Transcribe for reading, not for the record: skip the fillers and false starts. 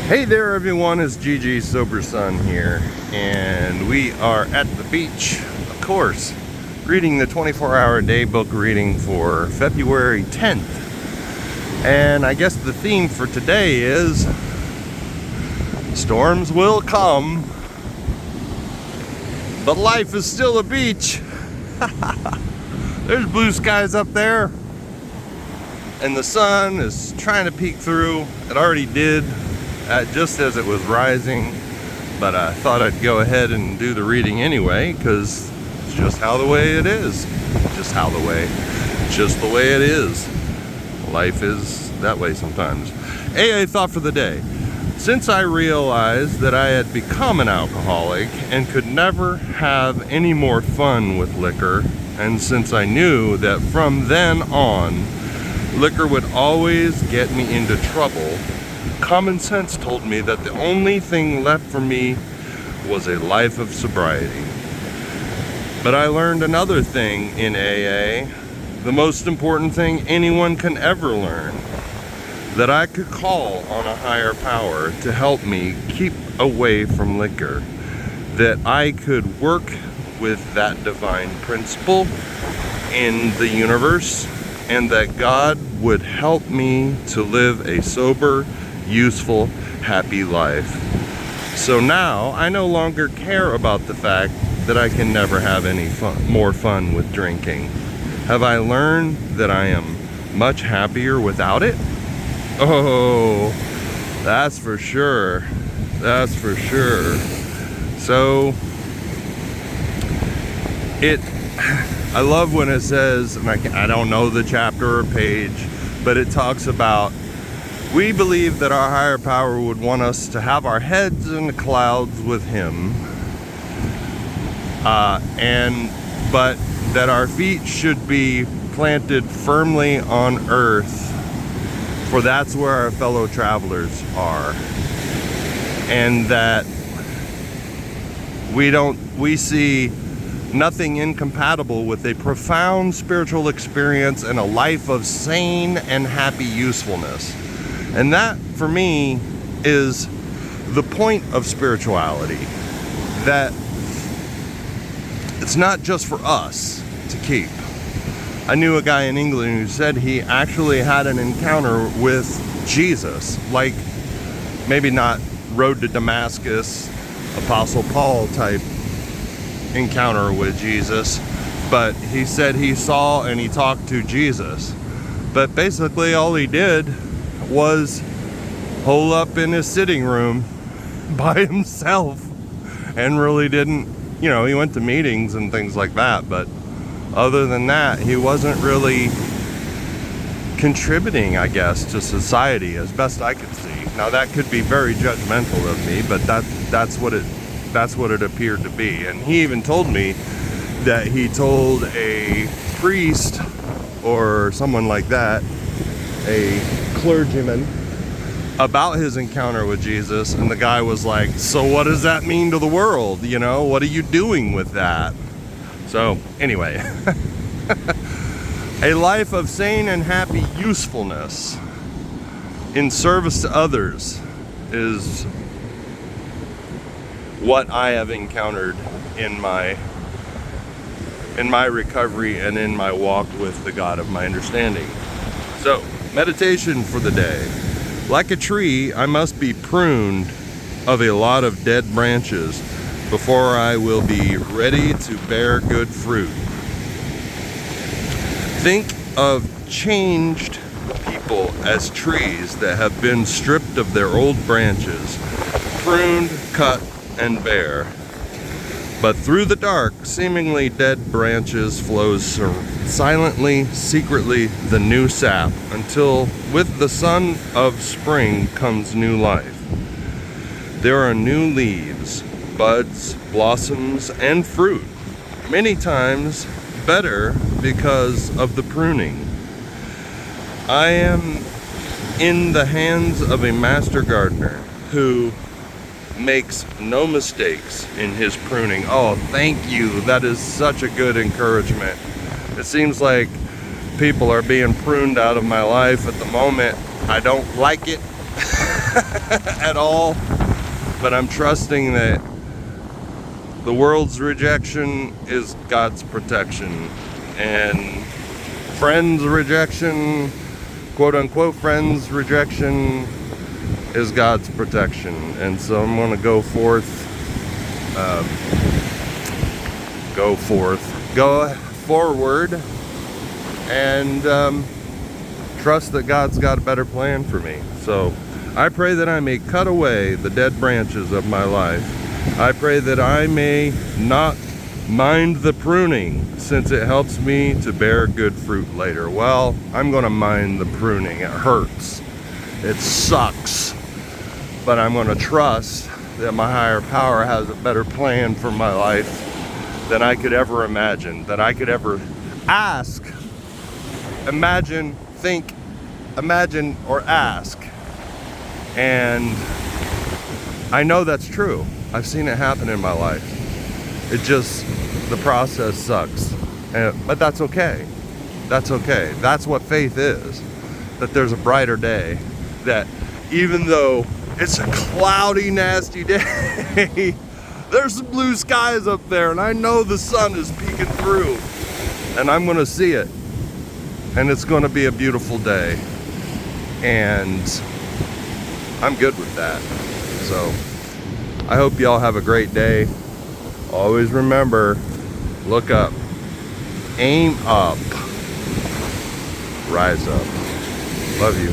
Hey there everyone, it's GG Sober Sun here, and we are at the beach, of course, reading the 24-hour day book reading for February 10th. And I guess the theme for today is storms will come, but life is still a beach. There's blue skies up there, and the sun is trying to peek through. It already did just as it was rising, but I thought I'd go ahead and do the reading anyway, because it's just how the way it is. Just the way it is. Life is that way sometimes. AA thought for the day. Since I realized that I had become an alcoholic and could never have any more fun with liquor, and since I knew that from then on, liquor would always get me into trouble, common sense told me that the only thing left for me was a life of sobriety. But I learned another thing in AA, the most important thing anyone can ever learn, that I could call on a higher power to help me keep away from liquor, that I could work with that divine principle in the universe, and that God would help me to live a sober, useful, happy life. So now I no longer care about the fact that I can never have any more fun with drinking. Have I learned that I am much happier without it? Oh, that's for sure. That's for sure. So I love when it says, and I don't know the chapter or page, but it talks about, we believe that our higher power would want us to have our heads in the clouds with him, but that our feet should be planted firmly on earth, for that's where our fellow travelers are, and that we see nothing incompatible with a profound spiritual experience and a life of sane and happy usefulness. And that, for me, is the point of spirituality, that it's not just for us to keep. I knew a guy in England who said he actually had an encounter with Jesus, like maybe not Road to Damascus, Apostle Paul type encounter with Jesus, but he said he saw and he talked to Jesus. But basically all he did was hole up in his sitting room by himself and really didn't, he went to meetings and things like that, but other than that, he wasn't really contributing, I guess, to society as best I could see. Now that could be very judgmental of me, but that's what it appeared to be. And he even told me that he told a priest or someone like that, a clergyman, about his encounter with Jesus, and the guy was like, so what does that mean to the world? What are you doing with that? So anyway, a life of sane and happy usefulness in service to others is what I have encountered in my recovery and in my walk with the God of my understanding. So, meditation for the day. Like a tree, I must be pruned of a lot of dead branches before I will be ready to bear good fruit. Think of changed people as trees that have been stripped of their old branches, pruned, cut, and bare. But through the dark, seemingly dead branches flows silently, secretly, the new sap, until with the sun of spring comes new life. There are new leaves, buds, blossoms, and fruit, many times better because of the pruning. I am in the hands of a master gardener who makes no mistakes in his pruning. Oh, thank you. That is such a good encouragement. It seems like people are being pruned out of my life at the moment. I don't like it. at all, but I'm trusting that the world's rejection is God's protection, and friends' rejection, quote unquote friends' rejection, is God's protection. And so I'm going to go forward, and trust that God's got a better plan for me. So I pray that I may cut away the dead branches of my life. I pray that I may not mind the pruning, since it helps me to bear good fruit later. Well, I'm going to mind the pruning. It hurts. It sucks. But I'm going to trust that my higher power has a better plan for my life than I could ever imagine, that I could ever ask, imagine, think, imagine, or ask. And I know that's true. I've seen it happen in my life. It just, the process sucks. But that's okay. That's okay. That's what faith is. That there's a brighter day. That even though it's a cloudy, nasty day, there's some blue skies up there, and I know the sun is peeking through, and I'm going to see it, and it's going to be a beautiful day, and I'm good with that. So I hope y'all have a great day. Always remember, look up, aim up, rise up. Love you.